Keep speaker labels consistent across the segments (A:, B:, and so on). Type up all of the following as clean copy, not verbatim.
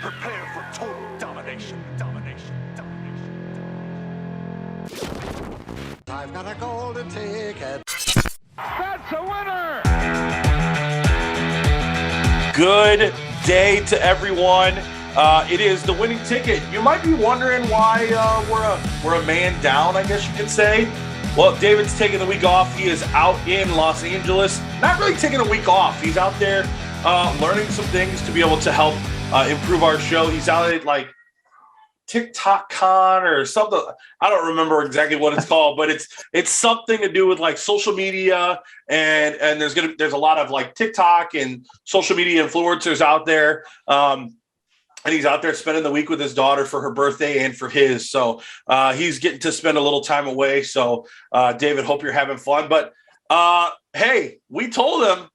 A: Prepare for total domination.
B: I've got a golden ticket.
A: That's a winner!
C: Good day to everyone. It is the winning ticket. You might be wondering why we're a man down, I guess you could say. Well, David's taking the week off. He is out in Los Angeles. Not really taking a week off. He's out there learning some things to be able to help improve our show. He's out at like TikTok Con or something. I don't remember exactly what it's called, but it's something to do with like social media and there's a lot of like TikTok and social media influencers out there. And he's out there spending the week with his daughter for her birthday and for his. So he's getting to spend a little time away. So David, hope you're having fun. But hey, we told him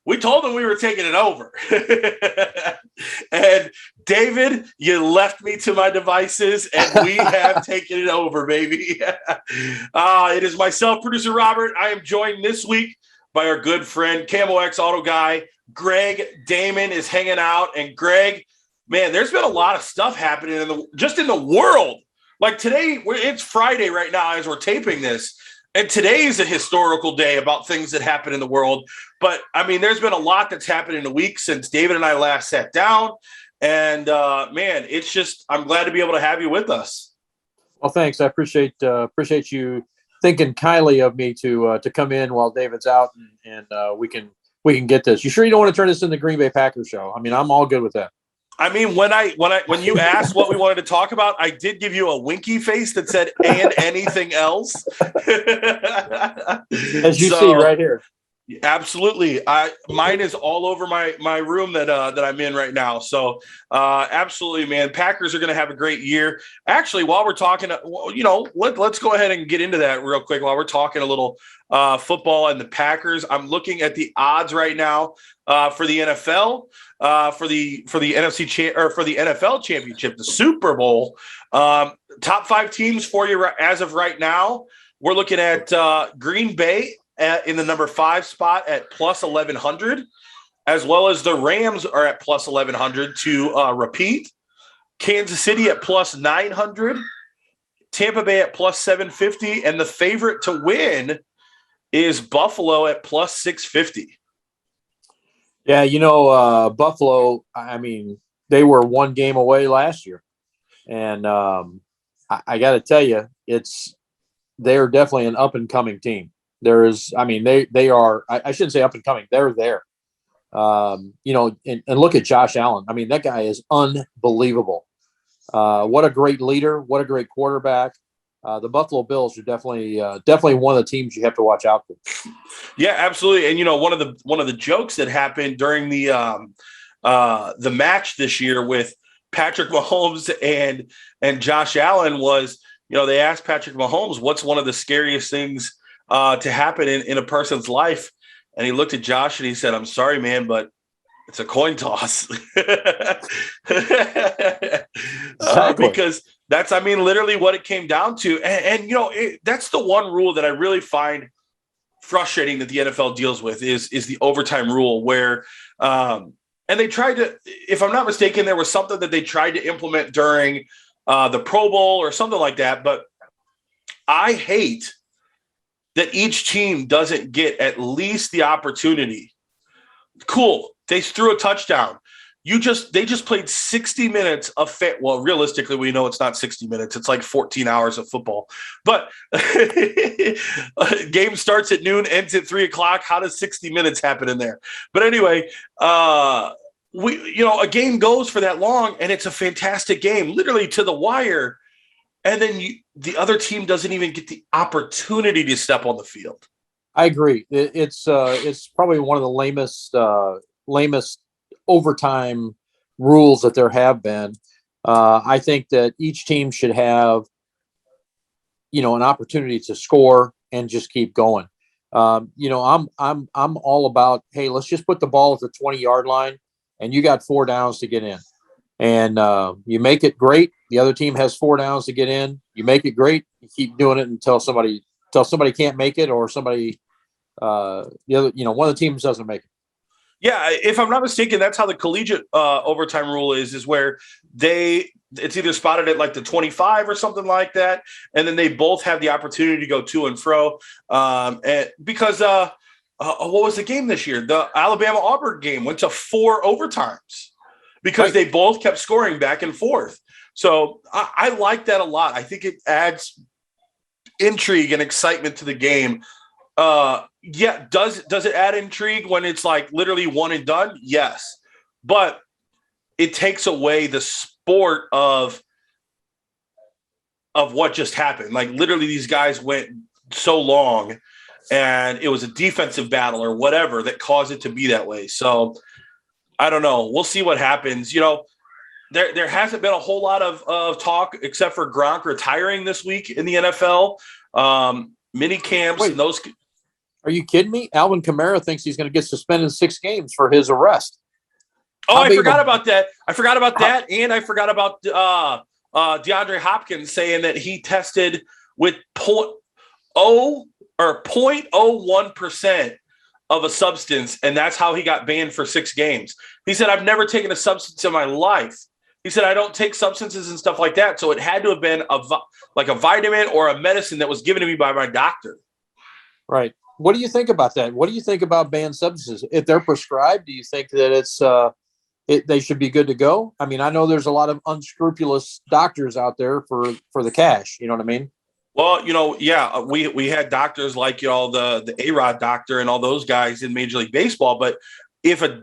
C: we were taking it over. And David, you left me to my devices and we have taken it over, baby. It is myself, producer Robert. I am joined this week by our good friend, Camo X Auto Guy. Greg Damon is hanging out. And Greg, man, there's been a lot of stuff happening in the world. Like today, it's Friday right now as we're taping this. And today is a historical day about things that happen in the world. But, I mean, there's been a lot that's happened in the week since David and I last sat down. And, man, it's just I'm glad to be able to have you with us.
D: Well, thanks. I appreciate you thinking kindly of me to come in while David's out and we can get this. You sure you don't want to turn this into the Green Bay Packers show? I mean, I'm all good with that.
C: I mean, when you asked what we wanted to talk about, I did give you a winky face that said "and anything else."
D: As you see right here.
C: Absolutely. Mine is all over my room that I'm in right now. So absolutely, man. Packers are going to have a great year. Actually, while we're talking, let's go ahead and get into that real quick. While we're talking a little football and the Packers, I'm looking at the odds right now for the NFL, for the NFC or for the NFL championship, the Super Bowl. Top 5 teams for you as of right now. We're looking at Green Bay in the number 5 spot at plus 1,100, as well as the Rams are at plus 1,100 to repeat. Kansas City at plus 900, Tampa Bay at plus 750, and the favorite to win is Buffalo at plus 650.
D: Yeah, Buffalo, I mean, they were one game away last year. And I got to tell you, they're definitely an up-and-coming team. They are, I shouldn't say up-and-coming, they're there. And look at Josh Allen. I mean, that guy is unbelievable. What a great leader. What a great quarterback. The Buffalo Bills are definitely one of the teams you have to watch out for.
C: Yeah, absolutely. And one of the jokes that happened during the match this year with Patrick Mahomes and Josh Allen was, they asked Patrick Mahomes, what's one of the scariest things to happen in a person's life? And he looked at Josh and he said, I'm sorry, man, but it's a coin toss. Because that's, literally what it came down to. And that's the one rule that I really find frustrating that the NFL deals with is the overtime rule where, and they tried to, if I'm not mistaken, there was something that they tried to implement during the Pro Bowl or something like that. But I hate that each team doesn't get at least the opportunity. Cool. They threw a touchdown. They just played 60 minutes of well, realistically, we know it's not 60 minutes. It's like 14 hours of football. But game starts at noon, ends at 3:00. How does 60 minutes happen in there? But anyway, a game goes for that long, and it's a fantastic game, literally to the wire. And then the other team doesn't even get the opportunity to step on the field.
D: I agree. It's probably one of the lamest overtime rules that there have been. I think that each team should have, an opportunity to score and just keep going. I'm all about, hey, let's just put the ball at the 20-yard line, and you got 4 downs to get in, and you make it great. The other team has 4 downs to get in. You make it great. You keep doing it until somebody can't make it, or somebody, one of the teams doesn't make it.
C: Yeah, if I'm not mistaken, that's how the collegiate overtime rule is where it's either spotted at like the 25 or something like that, and then they both have the opportunity to go to and fro. And because what was the game this year? The Alabama Auburn game went to 4 overtimes because they both kept scoring back and forth. So I like that a lot. I think it adds intrigue and excitement to the game. Yeah, does it add intrigue when it's like literally one and done? Yes, but it takes away the sport of what just happened. Like literally, these guys went so long, and it was a defensive battle or whatever that caused it to be that way. So I don't know. We'll see what happens. You know, there hasn't been a whole lot of talk except for Gronk retiring this week in the NFL. Mini camps and those.
D: Are you kidding me? Alvin Kamara thinks he's going to get suspended 6 games for his arrest.
C: Oh, I forgot about that. And I forgot about DeAndre Hopkins saying that he tested with 0.01% of a substance, and that's how he got banned for 6 games. He said, "I've never taken a substance in my life." He said, "I don't take substances and stuff like that." So it had to have been a vitamin or a medicine that was given to me by my doctor.
D: Right. What do you think about that? What do you think about banned substances? If they're prescribed, do you think that they should be good to go? I mean, I know there's a lot of unscrupulous doctors out there for the cash. You know what I mean?
C: Well, you know, yeah, we had doctors like, you know, the A-Rod doctor and all those guys in Major League Baseball. But if a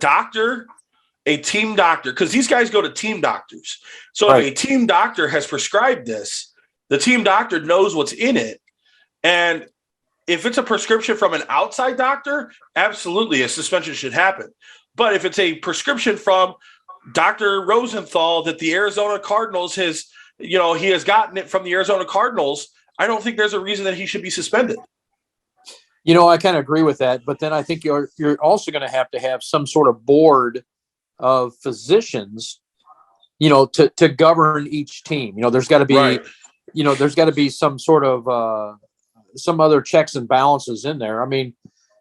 C: team doctor, because these guys go to team doctors. So if a team doctor has prescribed this, the team doctor knows what's in it. And if it's a prescription from an outside doctor, absolutely a suspension should happen. But if it's a prescription from Dr. Rosenthal that the Arizona Cardinals he has gotten it from the Arizona Cardinals, I don't think there's a reason that he should be suspended.
D: You know, I kind of agree with that. But then I think you're also going to have some sort of board of physicians, you know, to govern each team. You know, there's got to be, there's got to be some sort of some other checks and balances in there. I mean,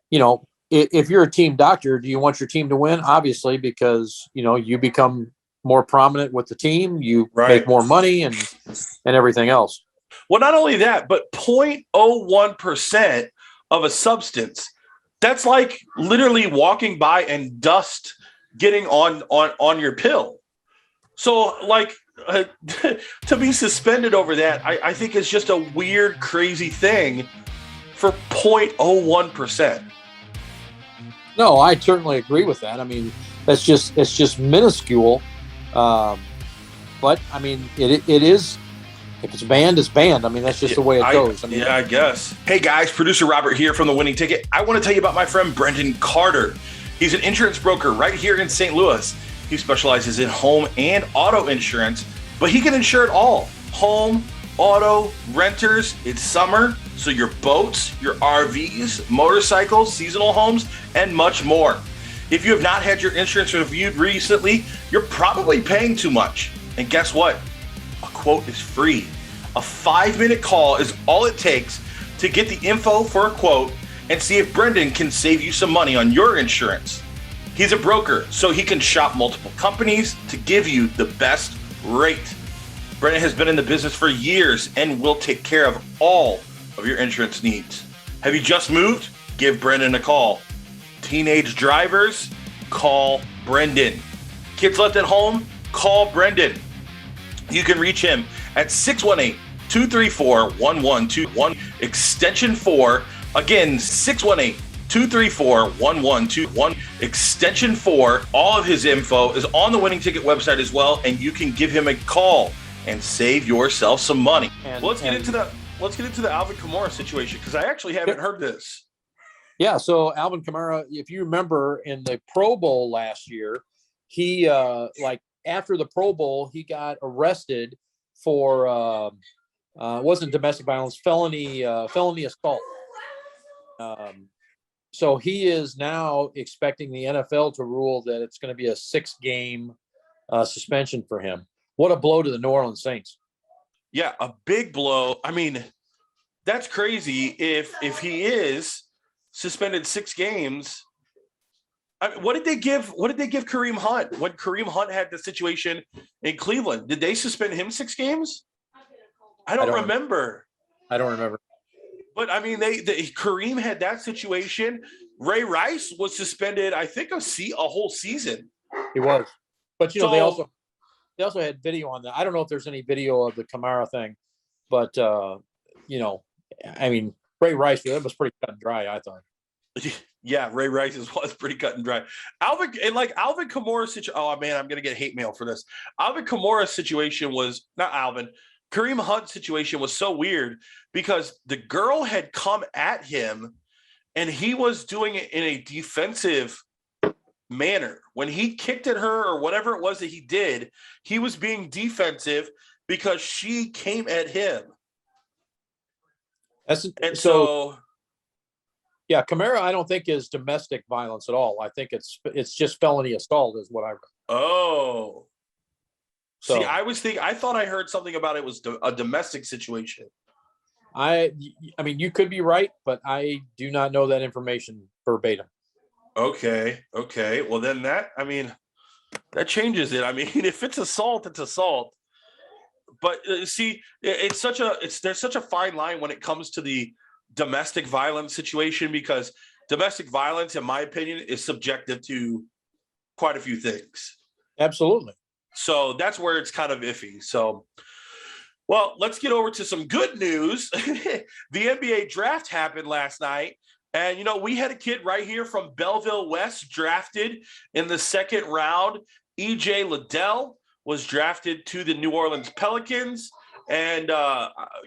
D: you know, if you're a team doctor, do you want your team to win? Obviously, because, you know, you become more prominent with the team, you make more money and everything else.
C: Well, not only that, but 0.01% of a substance, that's like literally walking by and dust getting on your pill. So like to be suspended over that, I think it's just a weird, crazy thing for 0.01%.
D: No, I certainly agree with that. I mean, it's just minuscule. But I mean, it is, if it's banned, it's banned. I mean, that's just the way it goes. I mean,
C: I guess. Hey guys, producer Robert here from The Winning Ticket. I want to tell you about my friend Brendan Carter. He's an insurance broker right here in St. Louis. He specializes in home and auto insurance, but he can insure it all. Home, auto, renters. It's summer, so your boats, your RVs, motorcycles, seasonal homes, and much more. If you have not had your insurance reviewed recently, you're probably paying too much. And guess what? A quote is free. A 5-minute call is all it takes to get the info for a quote and see if Brendan can save you some money on your insurance. He's a broker, so he can shop multiple companies to give you the best rate. Brendan has been in the business for years and will take care of all of your insurance needs. Have you just moved? Give Brendan a call. Teenage drivers? Call Brendan. Kids left at home? Call Brendan. You can reach him at 618-234-1121, extension 4. Again, 618-234-1121, extension 4. All of his info is on the Winning Ticket website as well, and you can give him a call and save yourself some money. Let's get into the Alvin Kamara situation, because I actually haven't heard this.
D: Yeah, so Alvin Kamara, if you remember in the Pro Bowl last year, he after the Pro Bowl, he got arrested for wasn't domestic violence, felony assault. So he is now expecting the NFL to rule that it's going to be a 6-game suspension for him. What a blow to the New Orleans Saints.
C: Yeah, a big blow. I mean, that's crazy. If he is suspended 6 games, What did they give? What did they give Kareem Hunt when Kareem Hunt had the situation in Cleveland? Did they suspend him 6 games? I don't remember.
D: I don't remember.
C: But I mean, Kareem had that situation. Ray Rice was suspended, I think, a whole season.
D: He was, but they also had video on that. I don't know if there's any video of the Kamara thing, but I mean, Ray Rice, that was pretty cut and dry, I thought.
C: Yeah, Ray Rice was pretty cut and dry. Alvin Kamara's situation. Oh man, I'm gonna get hate mail for this. Alvin Kamara's situation was not Alvin. Kareem Hunt's situation was so weird because the girl had come at him and he was doing it in a defensive manner. When he kicked at her or whatever it was that he did, he was being Kamara,
D: I don't think is domestic violence at all. I think it's just felony assault is what I read.
C: Oh.
D: So,
C: see, I thought I heard something about it was a domestic situation.
D: I mean, you could be right, but I do not know that information verbatim.
C: Okay. Well, then that changes it. I mean, if it's assault, it's assault. But see, there's such a fine line when it comes to the domestic violence situation, because domestic violence, in my opinion, is subjective to quite a few things.
D: Absolutely.
C: So that's where it's kind of iffy. So, well, let's get over to some good news. The NBA draft happened last night. And, we had a kid right here from Belleville West drafted in the 2nd round. EJ Liddell was drafted to the New Orleans Pelicans. And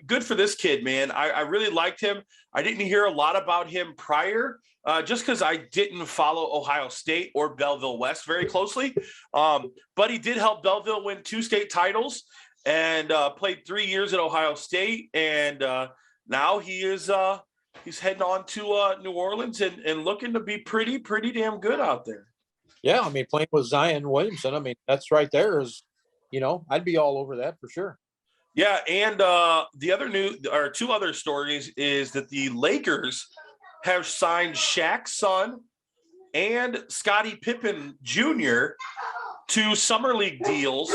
C: good for this kid, man. I really liked him. I didn't hear a lot about him prior, just because I didn't follow Ohio State or Belleville West very closely. But he did help Belleville win 2 state titles and played 3 years at Ohio State. And now he's heading on to New Orleans and looking to be pretty damn good out there.
D: Yeah, I mean, playing with Zion Williamson, I mean, that's right there is, I'd be all over that for sure.
C: Yeah, and the other 2 other stories is that the Lakers have signed Shaq's son and Scottie Pippen Jr. to summer league deals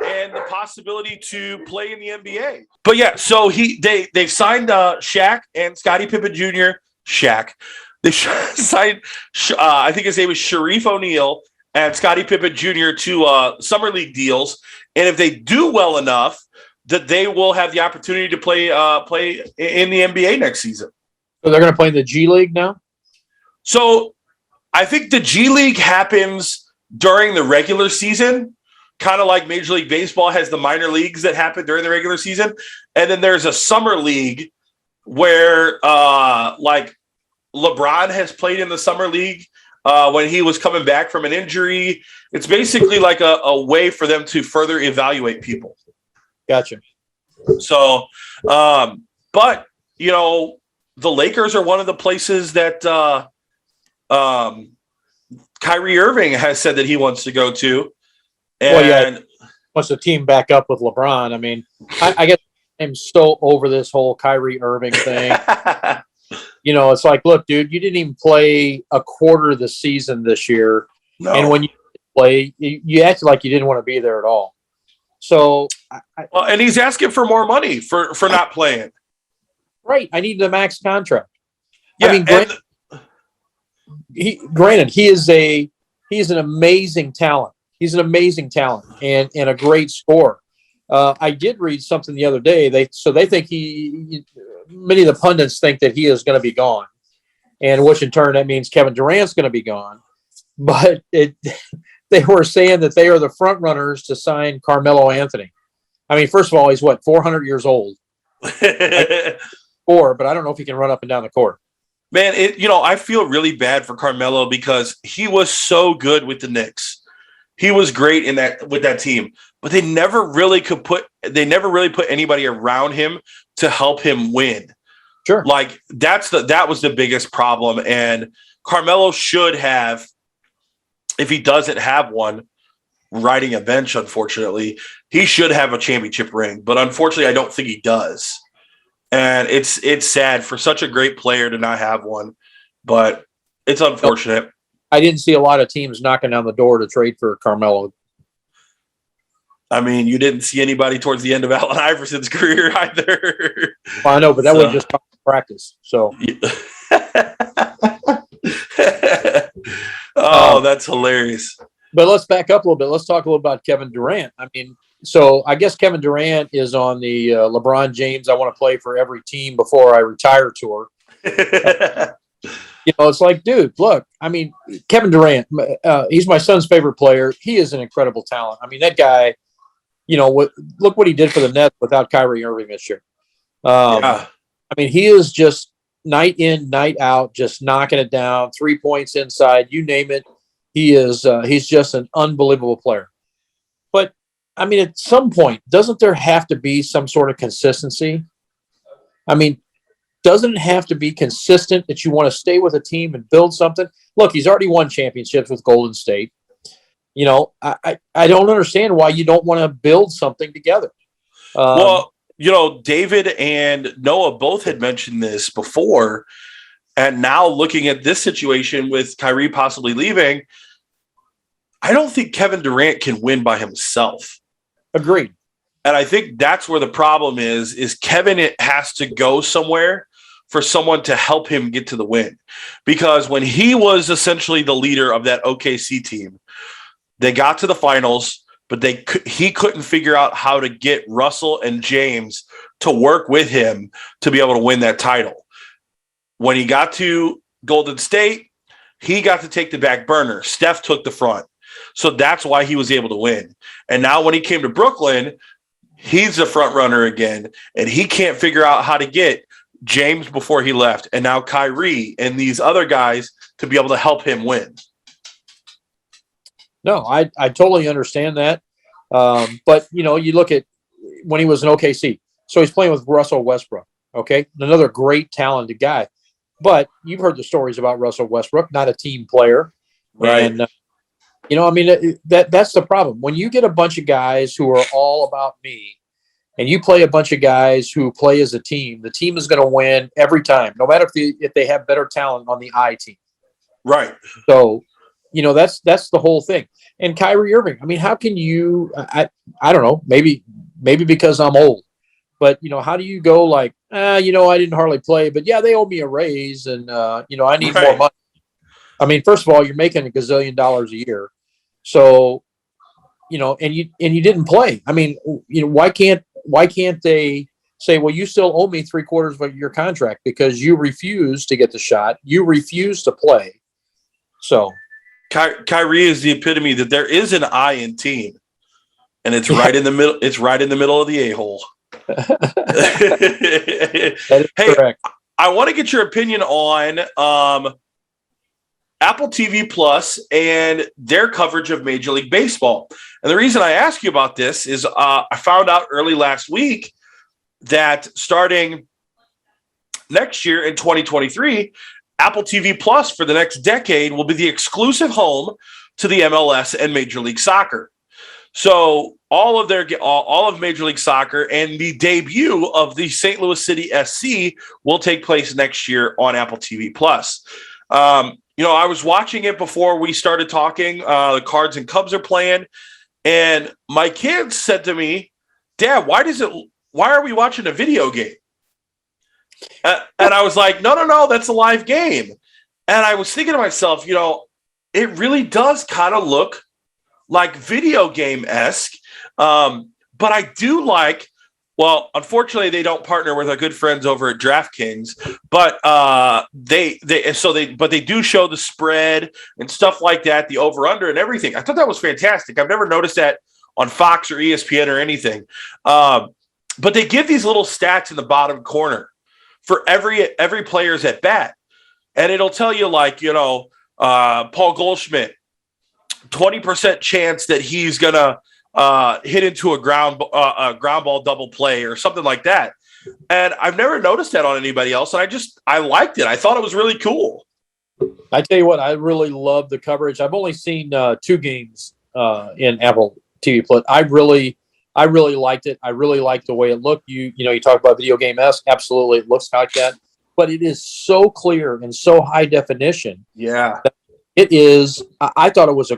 C: and the possibility to play in the NBA. But yeah, so they've signed Shaq and Scottie Pippen Jr. They signed I think his name is Sharif O'Neal and Scottie Pippen Jr. to summer league deals, and if they do well enough, that they will have the opportunity to play in the NBA next season.
D: So they're going to play in the G League now?
C: So I think the G League happens during the regular season, kind of like Major League Baseball has the minor leagues that happen during the regular season. And then there's a summer league where like LeBron has played in the summer league when he was coming back from an injury. It's basically like a way for them to further evaluate people.
D: Gotcha.
C: So, but the Lakers are one of the places that Kyrie Irving has said that he wants to go to. And
D: wants to team back up with LeBron. I mean, I guess I'm so over this whole Kyrie Irving thing. It's like, look, dude, you didn't even play a quarter of the season this year.
C: No.
D: And when you play, you acted like you didn't want to be there at all. So,
C: and he's asking for more money for not playing.
D: Right. I need the max contract.
C: Yeah,
D: I mean, granted, he is an amazing talent. He's an amazing talent and a great scorer. I did read something the other day. They think many of the pundits think that he is going to be gone, and which in turn that means Kevin Durant's going to be gone. But they were saying that they are the front runners to sign Carmelo Anthony. I mean, first of all, he's 400 years old. But I don't know if he can run up and down the court.
C: Man, I feel really bad for Carmelo because he was so good with the Knicks. He was great with that team, but they never really put anybody around him to help him win.
D: Sure.
C: Like that was the biggest problem. And Carmelo should have, if he doesn't have one, riding a bench, unfortunately, he should have a championship ring. But unfortunately, I don't think he does. And it's sad for such a great player to not have one, but it's unfortunate.
D: I didn't see a lot of teams knocking down the door to trade for Carmelo.
C: I mean, you didn't see anybody towards the end of Allen Iverson's career either.
D: Well, I know, but that was just practice. So,
C: that's hilarious.
D: But let's back up a little bit. Let's talk a little about Kevin Durant. I mean, so I guess Kevin Durant is on the LeBron James "I want to play for every team before I retire" tour. It's like, dude, look. I mean, Kevin Durant. He's my son's favorite player. He is an incredible talent. I mean, that guy. Look what he did for the Nets without Kyrie Irving this year. I mean, he is just night in, night out, just knocking it down, 3 points inside, you name it. He is. He's just an unbelievable player. But I mean, at some point, doesn't there have to be some sort of consistency? I mean, doesn't it have to be consistent that you want to stay with a team and build something? Look, he's already won championships with Golden State. I don't understand why you don't want to build something together.
C: David and Noah both had mentioned this before. And now looking at this situation with Kyrie possibly leaving, I don't think Kevin Durant can win by himself.
D: Agreed.
C: And I think that's where the problem is Kevin has to go somewhere for someone to help him get to the win. Because when he was essentially the leader of that OKC team, they got to the finals, but he couldn't figure out how to get Russell and James to work with him to be able to win that title. When he got to Golden State, he got to take the back burner. Steph took the front. So that's why he was able to win. And now when he came to Brooklyn, he's the front runner again, and he can't figure out how to get James before he left, and now Kyrie and these other guys to be able to help him win.
D: No, I totally understand that. But, you look at when he was in OKC. So he's playing with Russell Westbrook, okay? Another great, talented guy. But you've heard the stories about Russell Westbrook, not a team player.
C: Right.
D: And, that's the problem. When you get a bunch of guys who are all about me and you play a bunch of guys who play as a team, the team is going to win every time, no matter if they have better talent on the I team.
C: Right.
D: So, that's the whole thing. And Kyrie Irving, I mean, how can you, I don't know, maybe because I'm old, but, how do you go like, I didn't hardly play, but yeah, they owe me a raise and, I need more money. I mean, first of all, you're making $1 gazillion a year. So, and you didn't play. I mean, why can't they say, well, you still owe me 3/4 of your contract because you refuse to get the shot. You refuse to play. So
C: Kyrie is the epitome that there is an I in team, and it's right in the middle. It's right in the middle of the a-hole.
D: That is correct.
C: I want to get your opinion on Apple TV Plus and their coverage of Major League Baseball. And the reason I ask you about this is I found out early last week that starting next year in 2023, Apple TV Plus for the next decade will be the exclusive home to the MLS and Major League Soccer. So all of Major League Soccer and the debut of the St. Louis City SC will take place next year on Apple TV Plus. I was watching it before we started talking. The Cards and Cubs are playing, and my kids said to me, "Dad, why are we watching a video game?" And I was like, no, that's a live game. And I was thinking to myself, it really does kind of look like video game-esque. But I do like, well, unfortunately, they don't partner with our good friends over at DraftKings, but they do show the spread and stuff like that, the over-under and everything. I thought that was fantastic. I've never noticed that on Fox or ESPN or anything. But they give these little stats in the bottom corner for every player's at bat. And it'll tell you Paul Goldschmidt, 20% chance that he's going to hit into a ground ball double play or something like that. And I've never noticed that on anybody else. And I liked it. I thought it was really cool.
D: I tell you what, I really love the coverage. I've only seen 2 games in Apple TV Plus. I really liked it. I really liked the way it looked. You talk about video game-esque. Absolutely, it looks like that. But it is so clear and so high definition.
C: Yeah.
D: It is. I thought it was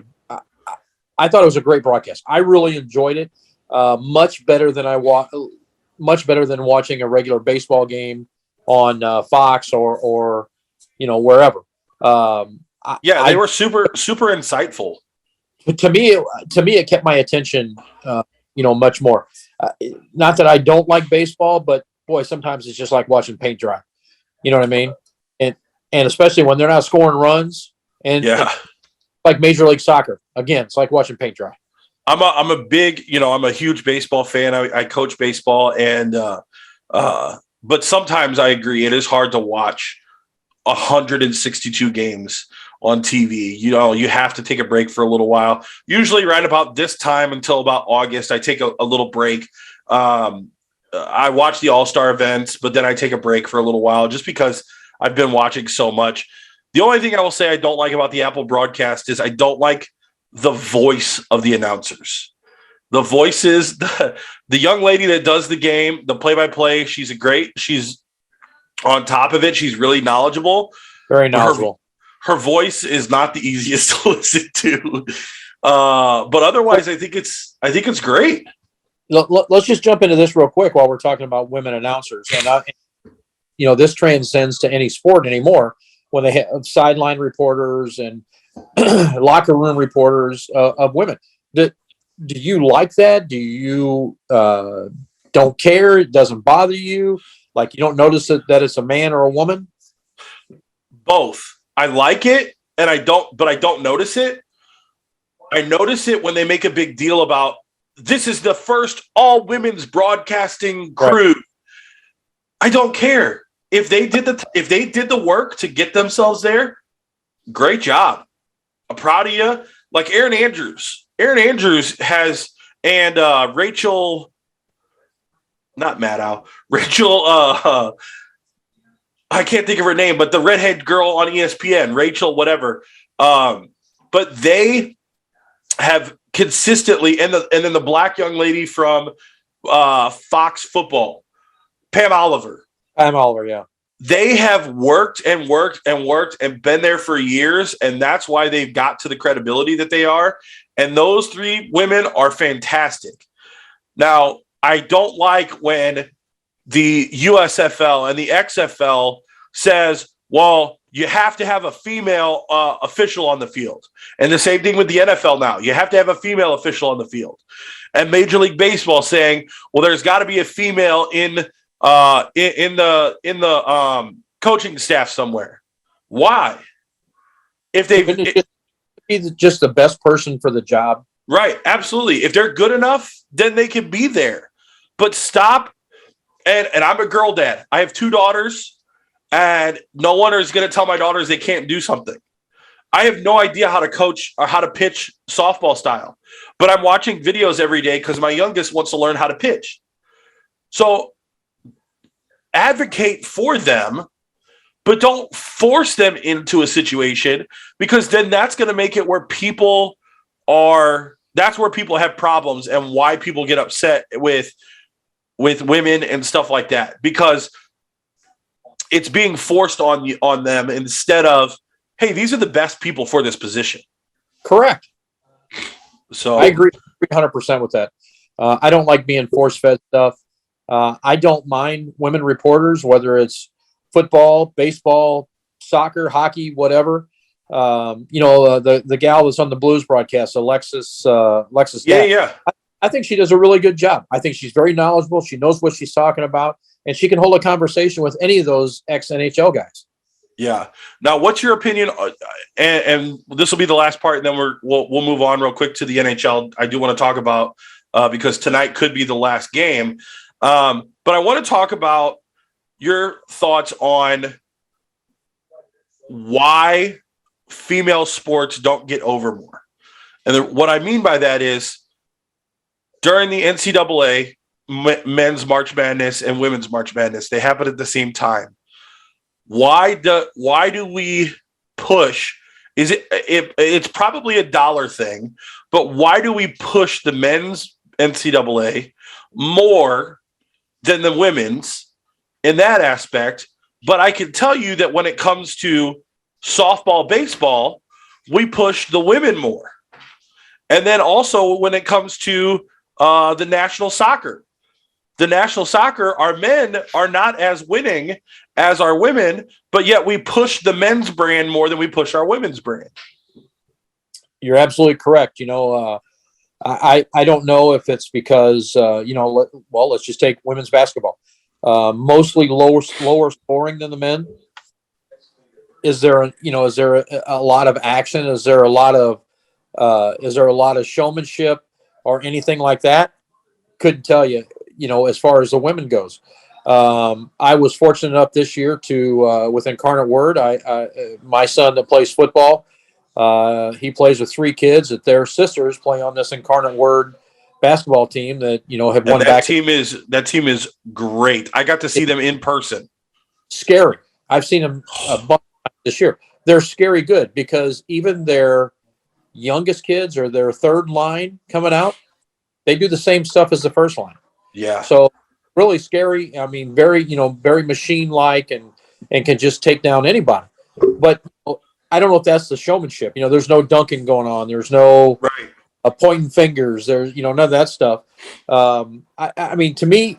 D: I thought it was a great broadcast. I really enjoyed it. Much better than much better than watching a regular baseball game on Fox or wherever.
C: They were super insightful.
D: To me, it kept my attention. Much more. Not that I don't like baseball, but boy, sometimes it's just like watching paint dry. You know what I mean? And especially when they're not scoring runs. And like Major League Soccer, again, it's like watching paint dry.
C: I'm a huge baseball fan. I coach baseball, and but sometimes I agree it is hard to watch 162 games on TV. You have to take a break for a little while. Usually, right about this time until about August, I take a little break. I watch the All-Star events, but then I take a break for a little while just because I've been watching so much. The only thing I will say I don't like about the Apple broadcast is I don't like the voice of the announcers. The voices, the young lady that does the game, the play-by-play, she's on top of it. She's really knowledgeable.
D: Very knowledgeable.
C: Her voice is not the easiest to listen to. But otherwise, I think it's great.
D: Let's just jump into this real quick while we're talking about women announcers. And, this transcends to any sport anymore when they have sideline reporters and locker room reporters of women. Do you like that? Do you don't care? It doesn't bother you? Like you don't notice that it's a man or a woman?
C: Both. I like it, and I don't notice it. I notice it when they make a big deal about this is the first all women's broadcasting crew. Right. I don't care. If they did the work to get themselves there, great job. I'm proud of you. Like Erin Andrews. Erin Andrews has and Rachel, not Maddow. Rachel I can't think of her name, but the redhead girl on ESPN, Rachel whatever. But they have consistently and then the black young lady from Fox Football, Pam Oliver.
D: Yeah.
C: They have worked and worked and worked and been there for years, and that's why they've got to the credibility that they are. And those three women are fantastic. Now, I don't like when the USFL and the XFL says, well, you have to have a female official on the field. And the same thing with the NFL now. You have to have a female official on the field. And Major League Baseball saying, well, there's got to be a female in the coaching staff somewhere. Why? If
D: be just the best person for the job.
C: Right. Absolutely. If they're good enough, then they can be there. But stop. And I'm a girl dad. I have 2 daughters, and no one is going to tell my daughters they can't do something. I have no idea how to coach or how to pitch softball style, but I'm watching videos every day because my youngest wants to learn how to pitch. So advocate for them, but don't force them into a situation, because then that's going to make it where that's where people have problems and why people get upset with women and stuff like that, because it's being forced on them instead of, hey, these are the best people for this position.
D: Correct.
C: So
D: I agree 100% with that. I don't like being force-fed stuff. I don't mind women reporters, whether it's football, baseball, soccer, hockey, whatever. The gal that's on the Blues broadcast, Alexis.
C: Yeah.
D: I think she does a really good job. I think she's very knowledgeable. She knows what she's talking about, and she can hold a conversation with any of those ex-NHL guys.
C: Yeah. Now, what's your opinion? And this will be the last part, and then we'll move on real quick to the NHL. I do want to talk about because tonight could be the last game. But I want to talk about your thoughts on why female sports don't get over more. And what I mean by that is during the NCAA men's March Madness and women's March Madness, they happen at the same time. Why do we push? It's probably a dollar thing, but why do we push the men's NCAA more than the women's in that aspect? But I can tell you that when it comes to softball, baseball, we push the women more. And then also when it comes to the national soccer, our men are not as winning as our women, but yet we push the men's brand more than we push our women's brand.
D: You're absolutely correct. I don't know if it's because let's just take women's basketball. Mostly lower scoring than the men. Is there a lot of action? Is there a lot of showmanship or anything like that? Couldn't tell you. As far as the women goes, I was fortunate enough this year to with Incarnate Word. My son that plays football, he plays with 3 kids that their sisters play on this Incarnate Word basketball team that have won back.
C: That team is great. I got to see them in person.
D: Scary. I've seen them a bunch this year. They're scary good because even their youngest kids or their third line coming out, they do the same stuff as the first line.
C: Yeah.
D: So really scary. I mean, very machine-like and can just take down anybody. But I don't know if that's the showmanship. There's no dunking going on. There's no pointing fingers. There's none of that stuff. I mean, to me,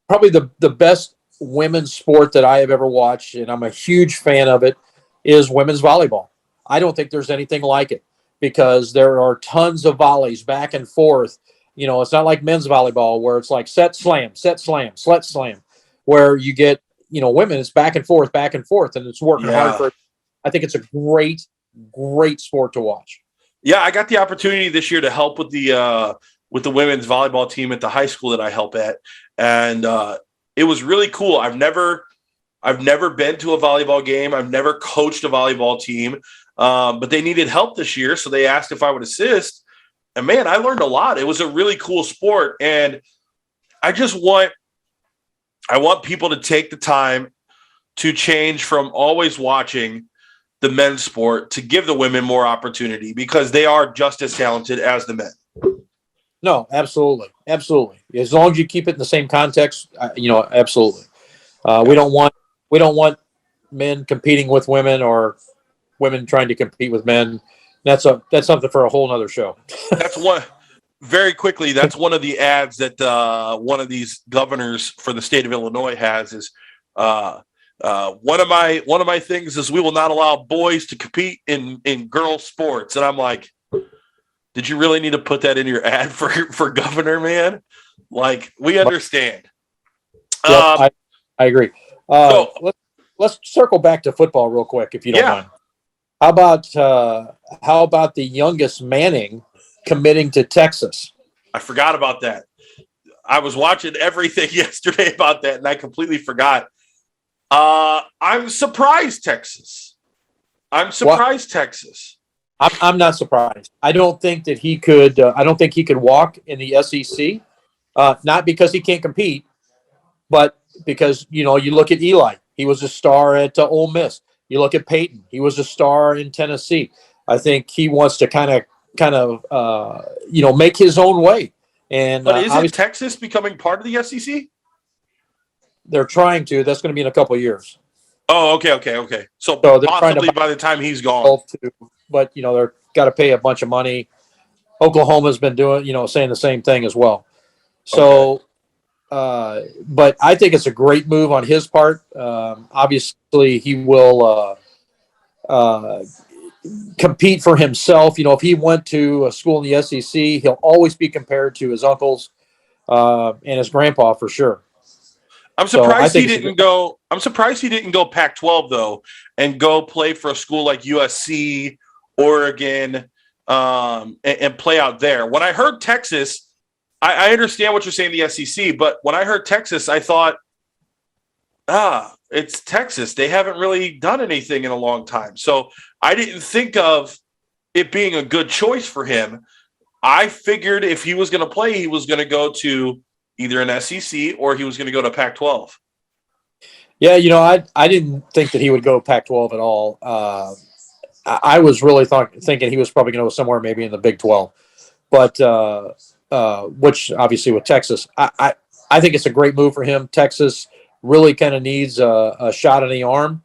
D: probably the best women's sport that I have ever watched, and I'm a huge fan of it, is women's volleyball. I don't think there's anything like it because there are tons of volleys back and forth. It's not like men's volleyball where it's like set, slam, slet, slam, where you get, women, it's back and forth, and it's working hard for it. I think it's a great, great sport to watch.
C: Yeah, I got the opportunity this year to help with the women's volleyball team at the high school that I help at, and it was really cool. I've never been to a volleyball game. I've never coached a volleyball team, but they needed help this year, so they asked if I would assist. And man, I learned a lot. It was a really cool sport, and I want people to take the time to change from always watching the men's sport to give the women more opportunity because they are just as talented as the men.
D: No, absolutely. Absolutely. As long as you keep it in the same context, absolutely. We don't want men competing with women or women trying to compete with men. That's something for a whole nother show.
C: That's one of the ads that one of these governors for the state of Illinois has is one of my things is we will not allow boys to compete in girl sports. And I'm like, did you really need to put that in your ad for governor, man? Like, we understand.
D: Yep, I agree. Let's circle back to football real quick, if you don't mind. How about the youngest Manning committing to Texas?
C: I forgot about that. I was watching everything yesterday about that, and I completely forgot. I'm surprised, Texas. Texas.
D: I'm not surprised. I don't think that he could. I don't think he could walk in the SEC. Not because he can't compete, but because you look at Eli. He was a star at Ole Miss. You look at Peyton. He was a star in Tennessee. I think he wants to kind of make his own way. And
C: but isn't Texas becoming part of the SEC?
D: They're trying to. That's going to be in a couple of years.
C: Oh, okay. So possibly by the time he's gone.
D: But they're got to pay a bunch of money. Oklahoma's been doing, saying the same thing as well. So, but I think it's a great move on his part. Obviously, he will compete for himself. If he went to a school in the SEC, he'll always be compared to his uncles and his grandpa for sure.
C: I'm surprised he didn't go Pac-12 though, and go play for a school like USC, Oregon, and play out there. When I heard Texas, I understand what you're saying, the SEC, but when I heard Texas, I thought, it's Texas. They haven't really done anything in a long time. So I didn't think of it being a good choice for him. I figured if he was going to play, he was going to go to either an SEC or he was going to go to Pac-12.
D: Yeah, I didn't think that he would go Pac-12 at all. I was really thinking he was probably going to go somewhere maybe in the Big 12. But which obviously with Texas, I think it's a great move for him. Texas really kind of needs a shot in the arm.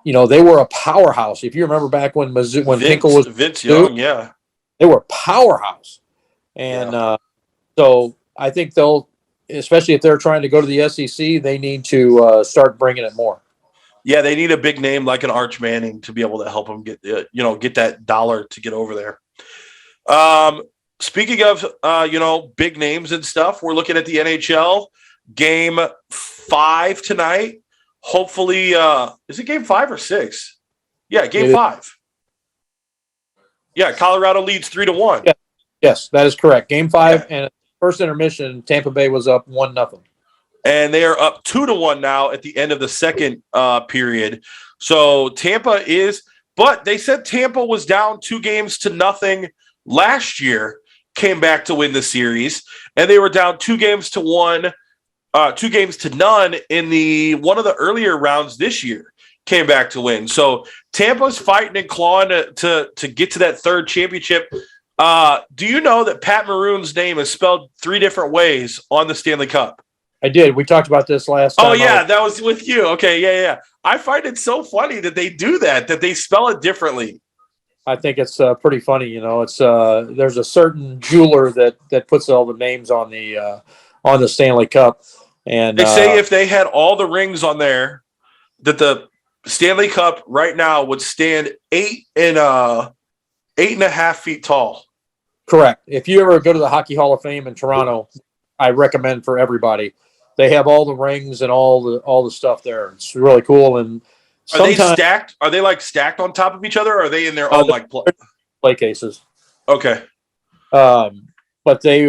D: they were a powerhouse. If you remember back when when Hinkle was
C: Vince Young, yeah.
D: they were a powerhouse. And so I think they'll, especially if they're trying to go to the SEC, they need to start bringing it more.
C: Yeah, they need a big name like an Arch Manning to be able to help them get that dollar to get over there. Speaking of big names and stuff, we're looking at the NHL game 5 tonight. Hopefully, is it game 5 or 6? Yeah, game 5. Yeah, Colorado leads 3-1.
D: Yeah. Yes, that is correct. Game 5 and first intermission, Tampa Bay was up 1-0.
C: And they are up 2-1 now at the end of the second period. So Tampa but they said Tampa was down 2-0 last year, came back to win the series, and they were down 2-1, 2-0 in one of the earlier rounds this year, came back to win. So Tampa's fighting and clawing to get to that third championship. Do you know that Pat Maroon's name is spelled 3 different ways on the Stanley Cup?
D: I did. We talked about this last time.
C: Oh, yeah, that was with you. Okay, yeah. I find it so funny that they do that they spell it differently.
D: I think it's pretty funny. It's there's a certain jeweler that puts all the names on the Stanley Cup, and
C: they say if they had all the rings on there, that the Stanley Cup right now would stand 8.5 feet tall.
D: Correct. If you ever go to the Hockey Hall of Fame in Toronto, I recommend for everybody. They have all the rings and all the stuff there. It's really cool. And
C: are they stacked? Are they like stacked on top of each other, or are they in their own like
D: play cases?
C: Okay.
D: But they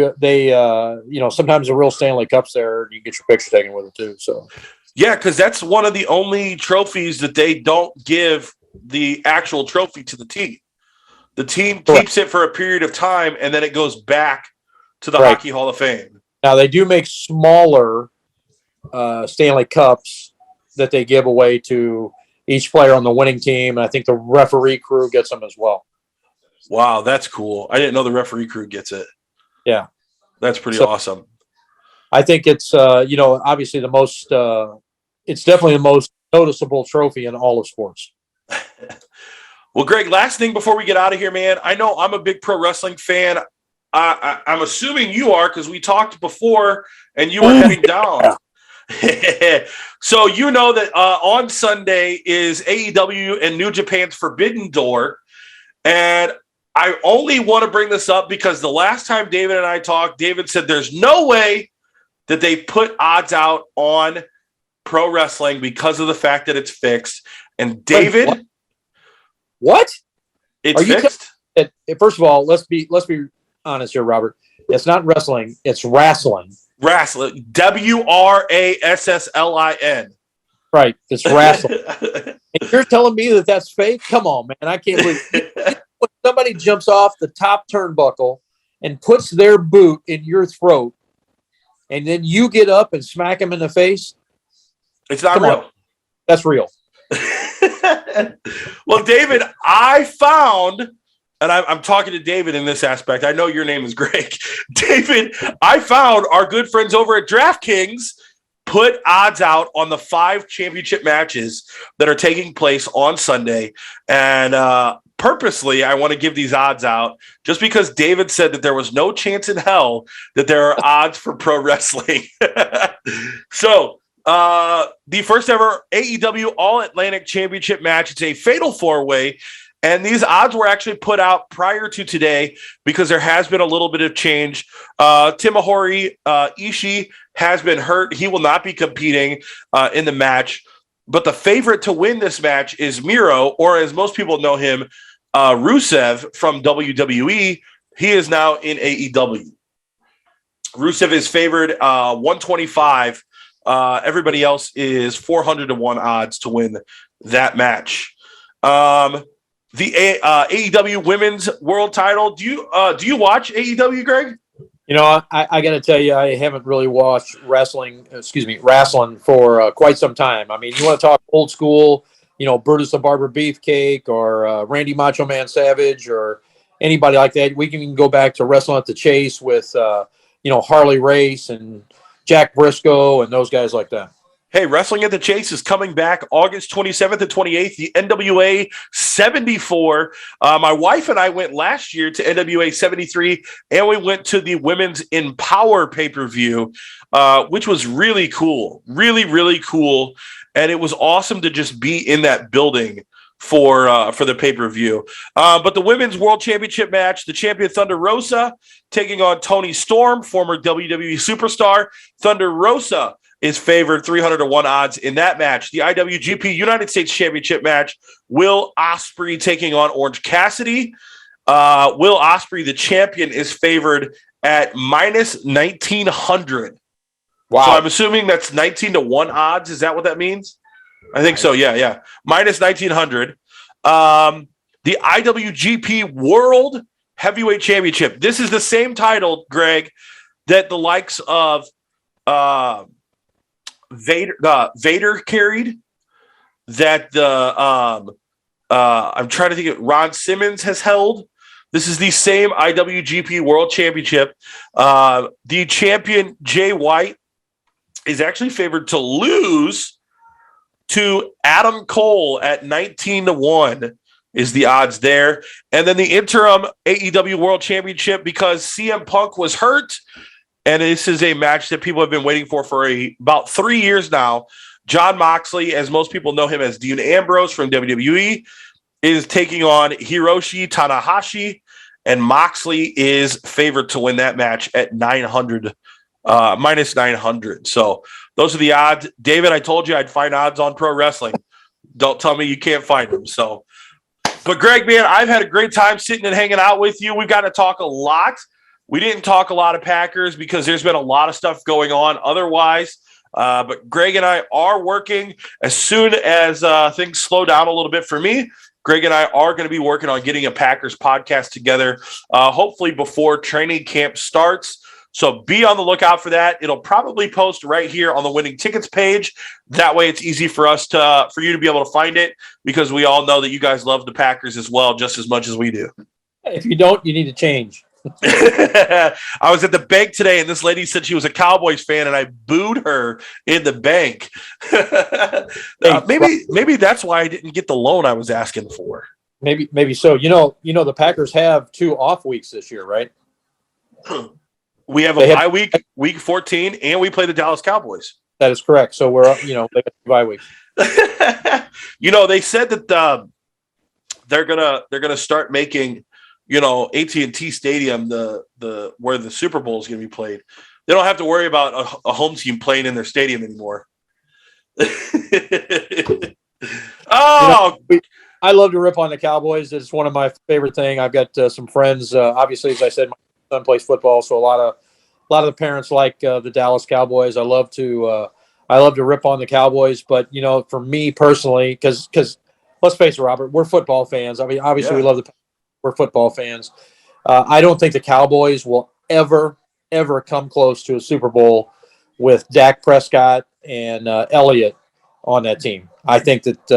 D: sometimes the real Stanley Cup's there. You get your picture taken with it too. So
C: yeah, because that's one of the only trophies that they don't give the actual trophy to the team. The team keeps it for a period of time, and then it goes back to the Hockey Hall of Fame.
D: Now they do make smaller Stanley Cups that they give away to each player on the winning team, and I think the referee crew gets them as well.
C: Wow, that's cool. I didn't know the referee crew gets it.
D: Yeah.
C: That's pretty awesome.
D: I think it's, obviously the most, it's definitely the most noticeable trophy in all of sports.
C: Well, Greg, last thing before we get out of here, man, I know I'm a big pro wrestling fan. I'm assuming you are because we talked before and you were heading down. So you know that on Sunday is AEW and New Japan's Forbidden Door. And I only want to bring this up because the last time David and I talked, David said there's no way that they put odds out on pro wrestling because of the fact that it's fixed. And David,
D: what?
C: It's fixed?
D: First of all, let's be honest here, Robert. It's not wrestling, it's wrestling.
C: Wrestling. WRASSLIN.
D: Right. It's wrestling. And you're telling me that that's fake? Come on, man. I can't believe when somebody jumps off the top turnbuckle and puts their boot in your throat, and then you get up and smack them in the face.
C: It's not real.
D: That's real.
C: Well, David, I found, and I'm talking to David in this aspect. I know your name is Greg. David, I found our good friends over at DraftKings put odds out on the 5 championship matches that are taking place on Sunday. And purposely, I want to give these odds out just because David said that there was no chance in hell that there are odds for pro wrestling. So the first ever AEW All Atlantic Championship match. It's a fatal 4-way. And these odds were actually put out prior to today because there has been a little bit of change. Tomohiro Ishii has been hurt. He will not be competing in the match. But the favorite to win this match is Miro, or as most people know him, Rusev from WWE. He is now in AEW. Rusev is favored 125. Everybody else is 400-1 odds to win that match. The AEW Women's World Title. Do you watch AEW, Greg?
D: You know, I got to tell you, I haven't really watched wrestling for quite some time. I mean, you want to talk old school, Brutus the Barber Beefcake or Randy Macho Man Savage or anybody like that. We can go back to Wrestling at the Chase with, Harley Race and Jack Briscoe and those guys like that.
C: Hey, Wrestling at the Chase is coming back August 27th and 28th, the NWA 74. My wife and I went last year to NWA 73, and we went to the Women's Empower pay-per-view, which was really cool. Really, really cool. And it was awesome to just be in that building for the pay-per-view. But the Women's World Championship match, the champion Thunder Rosa taking on Toni Storm, former WWE superstar. Thunder Rosa is favored 300-1 odds in that match. The IWGP United States Championship match, Will Ospreay taking on Orange Cassidy. Will Ospreay, the champion, is favored at minus 1,900.
D: Wow.
C: So I'm assuming that's 19-1 odds. Is that what that means? I think so. Yeah. Minus 1,900. The IWGP World Heavyweight Championship. This is the same title, Greg, that the likes of Vader carried, that I'm trying to think of Ron Simmons has held. This is the same IWGP World Championship. The champion Jay White is actually favored to lose to Adam Cole at 19-1 is the odds there. And then the interim AEW World Championship, because CM Punk was hurt. And this is a match that people have been waiting for about 3 years now. Jon Moxley, as most people know him as Dean Ambrose from WWE, is taking on Hiroshi Tanahashi, and Moxley is favored to win that match at minus 900. So those are the odds. David, I told you I'd find odds on pro wrestling. Don't tell me you can't find them. So, but Greg, man, I've had a great time sitting and hanging out with you. We've got to talk a lot. We didn't talk a lot of Packers because there's been a lot of stuff going on otherwise. But Greg and I are working as soon as things slow down a little bit for me. Greg and I are going to be working on getting a Packers podcast together, hopefully before training camp starts. So be on the lookout for that. It'll probably post right here on the Winning Tickets page. That way it's easy for us for you to be able to find it, because we all know that you guys love the Packers as well, just as much as we do.
D: If you don't, you need to change.
C: I was at the bank today, and this lady said she was a Cowboys fan, and I booed her in the bank. Maybe that's why I didn't get the loan I was asking for.
D: Maybe so. You know, the Packers have 2 off weeks this year, right?
C: We have a bye week, week 14, and we play the Dallas Cowboys.
D: That is correct. So we're they have 2 bye weeks.
C: They said that they're gonna start making, AT&T Stadium the where the Super Bowl is going to be played. They don't have to worry about a home team playing in their stadium anymore.
D: I love to rip on the Cowboys. It's one of my favorite things. I've got some friends. Obviously, as I said, my son plays football, so a lot of the parents like the Dallas Cowboys. I love to rip on the Cowboys, but for me personally, because let's face it, Robert, we're football fans. I mean, obviously, we love we're football fans. I don't think the Cowboys will ever come close to a Super Bowl with Dak Prescott and Elliott on that team. I think that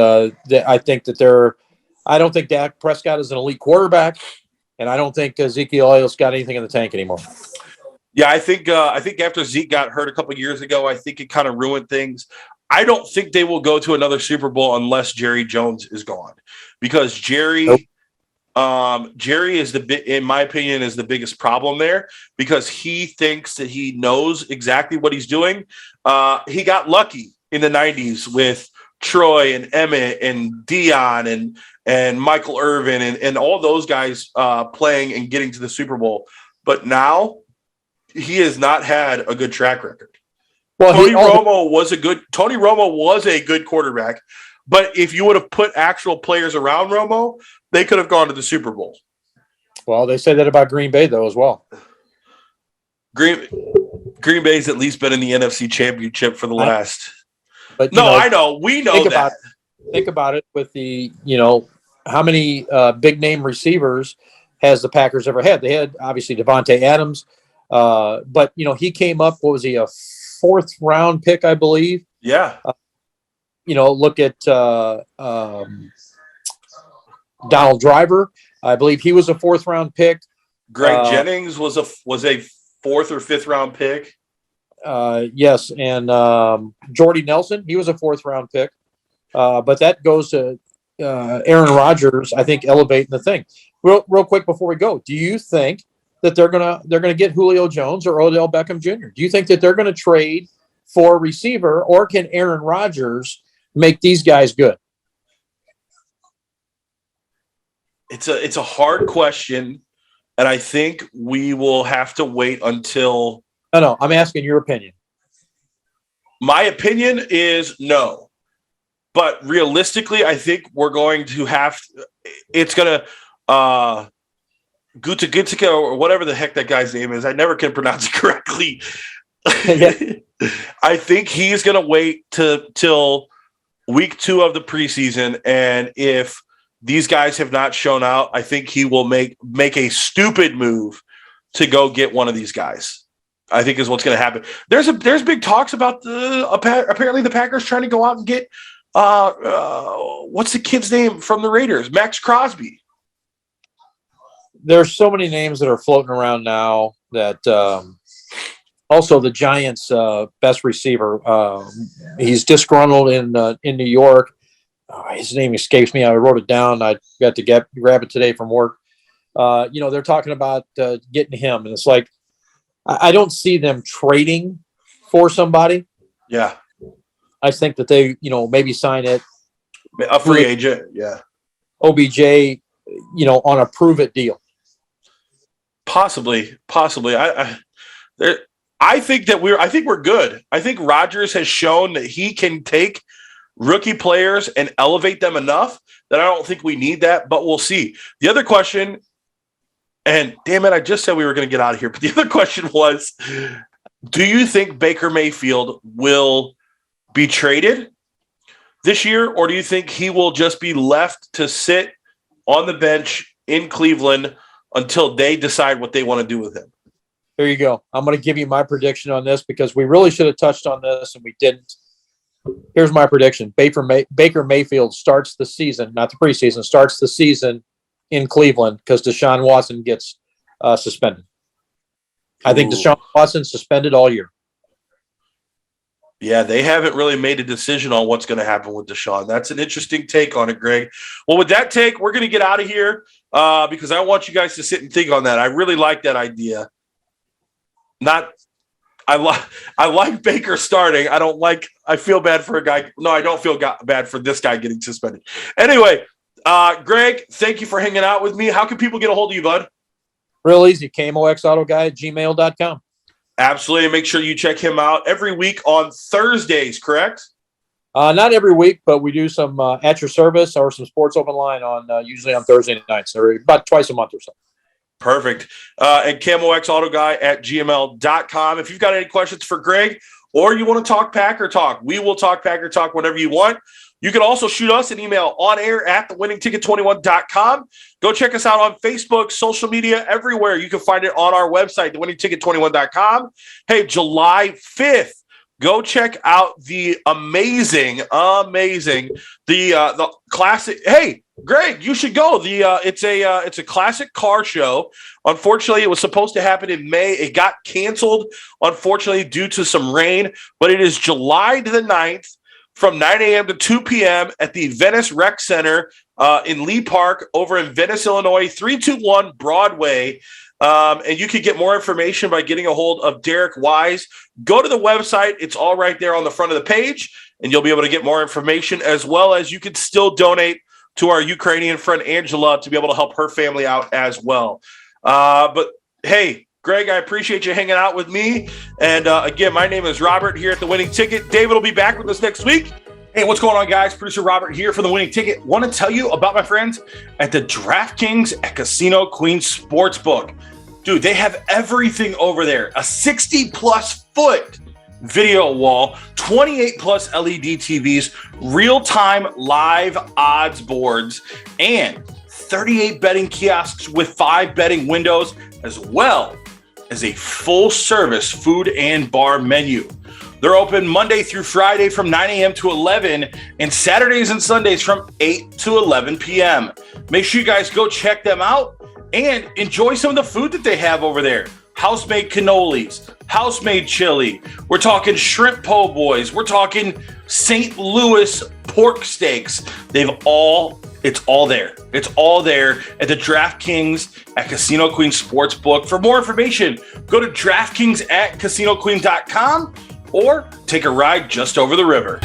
D: I don't think Dak Prescott is an elite quarterback, and I don't think Ezekiel Elliott's got anything in the tank anymore.
C: Yeah, I think after Zeke got hurt a couple of years ago, I think it kind of ruined things. I don't think they will go to another Super Bowl unless Jerry Jones is gone, because Jerry is in my opinion, is the biggest problem there, because he thinks that he knows exactly what he's doing. He got lucky in the 90s with Troy and Emmett and Dion and Michael Irvin and all those guys playing and getting to the Super Bowl. But now he has not had a good track record. Well, Tony Romo was a good quarterback, but if you would have put actual players around Romo, they could have gone to the Super Bowl.
D: Well, they say that about Green Bay, though, as well.
C: Green Bay's at least been in the NFC Championship for the last.
D: But
C: I know. We know that.
D: Think about it with the, how many big name receivers has the Packers ever had? They had, obviously, Devontae Adams. But, he came up, what was he, a 4th round pick, I believe?
C: Yeah.
D: Look at Donald Driver. I believe he was a 4th round pick.
C: Greg Jennings was a 4th or 5th round pick.
D: Yes, and Jordy Nelson, he was a 4th-round pick, but that goes to Aaron Rodgers. I think elevating the thing. Real quick before we go, do you think that they're gonna get Julio Jones or Odell Beckham Jr.? Do you think that they're gonna trade for a receiver, or can Aaron Rodgers make these guys good?
C: It's a hard question, and I think we will have to wait until.
D: No, I'm asking your opinion.
C: My opinion is no, but realistically, I think we're going to have. It's gonna Gutica or whatever the heck that guy's name is. I never can pronounce it correctly. I think he's gonna wait till week 2 of the preseason, and if these guys have not shown out, I think he will make a stupid move to go get one of these guys. I think is what's going to happen. There's big talks about apparently the Packers trying to go out and get what's the kid's name from the Raiders, Max Crosby.
D: There's so many names that are floating around now that also the Giants' best receiver, he's disgruntled in New York. His name escapes me. I wrote it down. I got to grab it today from work. They're talking about getting him, and it's like, I don't see them trading for somebody.
C: Yeah.
D: I think that they, maybe sign it.
C: A free agent. Yeah.
D: OBJ, on a prove it deal.
C: Possibly. I think we're good. I think Rodgers has shown that he can take rookie players and elevate them enough that I don't think we need that, but we'll see. The other question, and damn it, I just said we were going to get out of here. But the other question was, do you think Baker Mayfield will be traded this year, or do you think he will just be left to sit on the bench in Cleveland until they decide what they want to do with him?
D: There you go. I'm going to give you my prediction on this because we really should have touched on this and we didn't. Here's my prediction. Baker Mayfield starts the season, not the preseason, starts the season in Cleveland because Deshaun Watson gets suspended. I think Deshaun Watson suspended all year.
C: Yeah, they haven't really made a decision on what's going to happen with Deshaun. That's an interesting take on it, Greg. Well, with that take, we're going to get out of here because I want you guys to sit and think on that. I really like that idea. I like Baker starting. I feel bad for a guy. No, I don't feel bad for this guy getting suspended. Anyway, Greg, thank you for hanging out with me. How can people get a hold of you, bud?
D: Real easy. KMOXAutoGuy@gmail.com.
C: Absolutely. Make sure you check him out every week on Thursdays, correct?
D: Not every week, but we do some at your service or some sports open line on usually on Thursday nights, or about twice a month or so.
C: Perfect. And CamoXAutoGuy@gmail.com. If you've got any questions for Greg or you want to talk Packer talk, we will talk Packer talk whenever you want. You can also shoot us an email on air at thewinningticket21.com. Go check us out on Facebook, social media, everywhere. You can find it on our website, thewinningticket21.com. Hey, July 5th, go check out the amazing, the classic. Hey, Greg, you should go. It's a classic car show. Unfortunately, it was supposed to happen in May. It got canceled, unfortunately, due to some rain. But it is July the 9th from 9 a.m. to 2 p.m. at the Venice Rec Center in Lee Park over in Venice, Illinois, 321 Broadway. And you can get more information by getting a hold of Derek Wise. Go to the website. It's all right there on the front of the page, and you'll be able to get more information, as well as you can still donate to our Ukrainian friend Angela to be able to help her family out as well. But hey, Greg, I appreciate you hanging out with me. And again, my name is Robert here at The Winning Ticket. David will be back with us next week. Hey, what's going on, guys? Producer Robert here for The Winning Ticket. Want to tell you about my friends at the DraftKings at Casino Queen Sportsbook. Dude, they have everything over there. A 60-plus foot video wall, 28-plus LED TVs, real-time live odds boards, and 38 betting kiosks with 5 betting windows, as well as a full-service food and bar menu. They're open Monday through Friday from 9 a.m. to 11 and Saturdays and Sundays from 8 to 11 p.m. Make sure you guys go check them out and enjoy some of the food that they have over there. house-made cannolis, house-made chili. We're talking shrimp po' boys. We're talking St. Louis pork steaks. It's all there. It's all there at the DraftKings at Casino Queen Sportsbook. For more information, go to DraftKings at CasinoQueen.com or take a ride just over the river.